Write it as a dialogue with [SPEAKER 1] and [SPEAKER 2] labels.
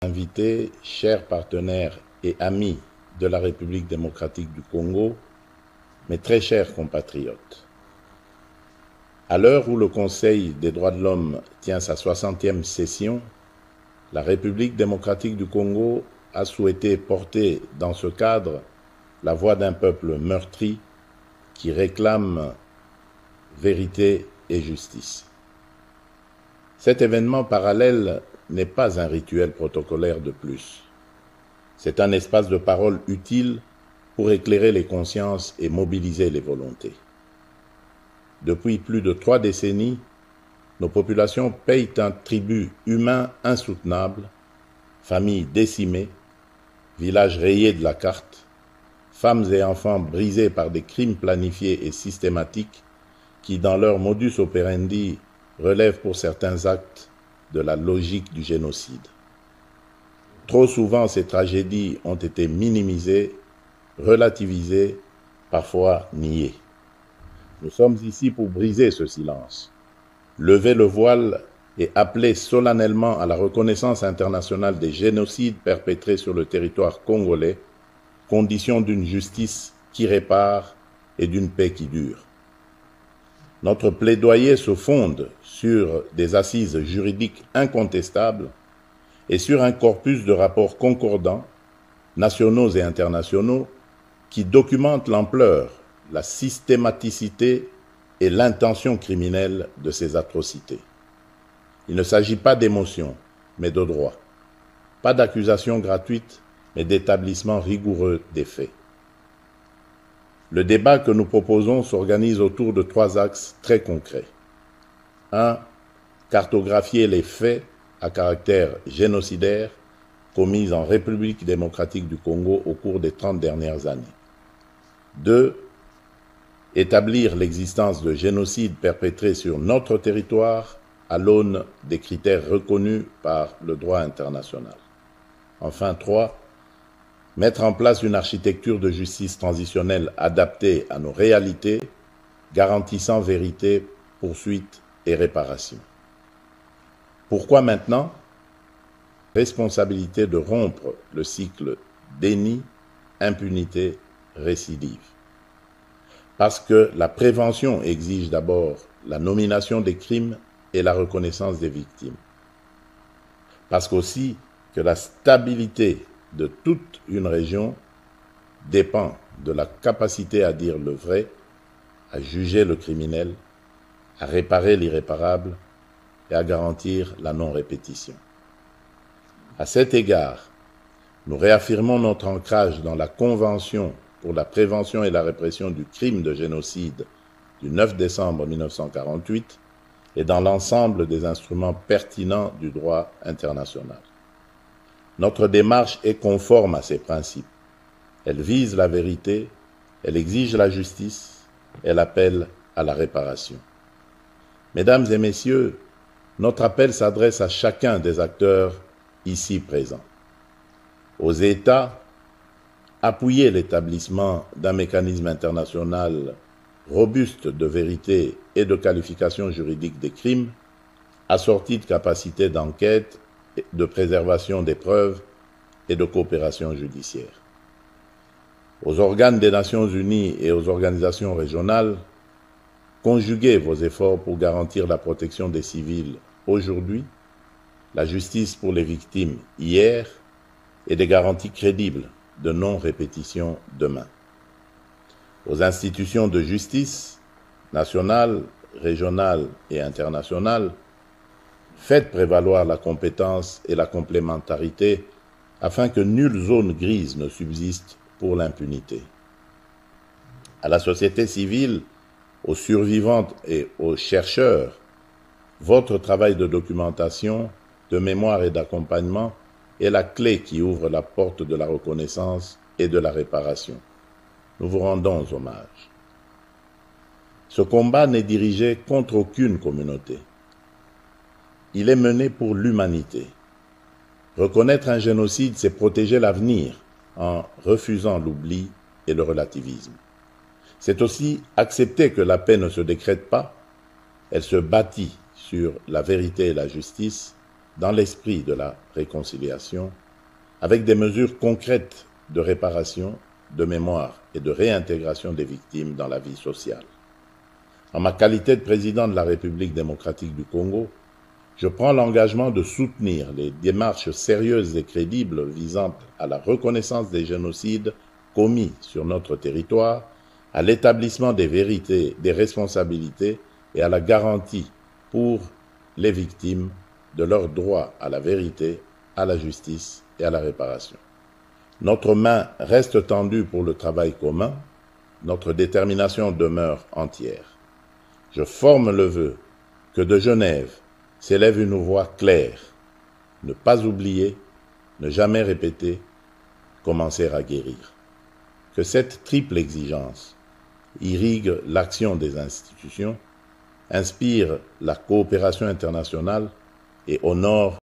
[SPEAKER 1] Invités, chers partenaires et amis de la République démocratique du Congo, mes très chers compatriotes, à l'heure où le Conseil des droits de l'homme tient sa 60e session, la République démocratique du Congo a souhaité porter dans ce cadre la voix d'un peuple meurtri qui réclame vérité et justice. Cet événement parallèle n'est pas un rituel protocolaire de plus. C'est un espace de parole utile pour éclairer les consciences et mobiliser les volontés. Depuis plus de 3 décennies, nos populations payent un tribut humain insoutenable, familles décimées, villages rayés de la carte, femmes et enfants brisés par des crimes planifiés et systématiques qui, dans leur modus operandi, relèvent pour certains actes de la logique du génocide. Trop souvent, ces tragédies ont été minimisées, relativisées, parfois niées. Nous sommes ici pour briser ce silence, lever le voile et appeler solennellement à la reconnaissance internationale des génocides perpétrés sur le territoire congolais, condition d'une justice qui répare et d'une paix qui dure. Notre plaidoyer se fonde sur des assises juridiques incontestables et sur un corpus de rapports concordants, nationaux et internationaux, qui documentent l'ampleur, la systématicité et l'intention criminelle de ces atrocités. Il ne s'agit pas d'émotion, mais de droit. Pas d'accusation gratuite, mais d'établissement rigoureux des faits. Le débat que nous proposons s'organise autour de 3 axes très concrets. 1. Cartographier les faits à caractère génocidaire commis en République démocratique du Congo au cours des 30 dernières années. 2. Établir l'existence de génocides perpétrés sur notre territoire à l'aune des critères reconnus par le droit international. Enfin, 3. Mettre en place une architecture de justice transitionnelle adaptée à nos réalités, garantissant vérité, poursuite et réparation. Pourquoi maintenant? Responsabilité de rompre le cycle déni, impunité, récidive. Parce que la prévention exige d'abord la nomination des crimes et la reconnaissance des victimes. Parce qu'aussi que la stabilité de toute une région dépend de la capacité à dire le vrai, à juger le criminel, à réparer l'irréparable et à garantir la non-répétition. À cet égard, nous réaffirmons notre ancrage dans la Convention pour la prévention et la répression du crime de génocide du 9 décembre 1948 et dans l'ensemble des instruments pertinents du droit international. Notre démarche est conforme à ces principes. Elle vise la vérité, elle exige la justice, elle appelle à la réparation. Mesdames et messieurs, notre appel s'adresse à chacun des acteurs ici présents. Aux États, appuyer l'établissement d'un mécanisme international robuste de vérité et de qualification juridique des crimes, assorti de capacités d'enquête, de préservation des preuves et de coopération judiciaire. Aux organes des Nations Unies et aux organisations régionales, conjuguez vos efforts pour garantir la protection des civils aujourd'hui, la justice pour les victimes hier et des garanties crédibles de non-répétition demain. Aux institutions de justice, nationales, régionales et internationales, faites prévaloir la compétence et la complémentarité afin que nulle zone grise ne subsiste pour l'impunité. À la société civile, aux survivantes et aux chercheurs, votre travail de documentation, de mémoire et d'accompagnement est la clé qui ouvre la porte de la reconnaissance et de la réparation. Nous vous rendons hommage. Ce combat n'est dirigé contre aucune communauté. Il est mené pour l'humanité. Reconnaître un génocide, c'est protéger l'avenir en refusant l'oubli et le relativisme. C'est aussi accepter que la paix ne se décrète pas, elle se bâtit sur la vérité et la justice, dans l'esprit de la réconciliation, avec des mesures concrètes de réparation, de mémoire et de réintégration des victimes dans la vie sociale. En ma qualité de président de la République démocratique du Congo, je prends l'engagement de soutenir les démarches sérieuses et crédibles visant à la reconnaissance des génocides commis sur notre territoire, à l'établissement des vérités, des responsabilités et à la garantie pour les victimes de leur droit à la vérité, à la justice et à la réparation. Notre main reste tendue pour le travail commun, notre détermination demeure entière. Je forme le vœu que de Genève s'élève une voix claire, ne pas oublier, ne jamais répéter, commencer à guérir. Que cette triple exigence irrigue l'action des institutions, inspire la coopération internationale et honore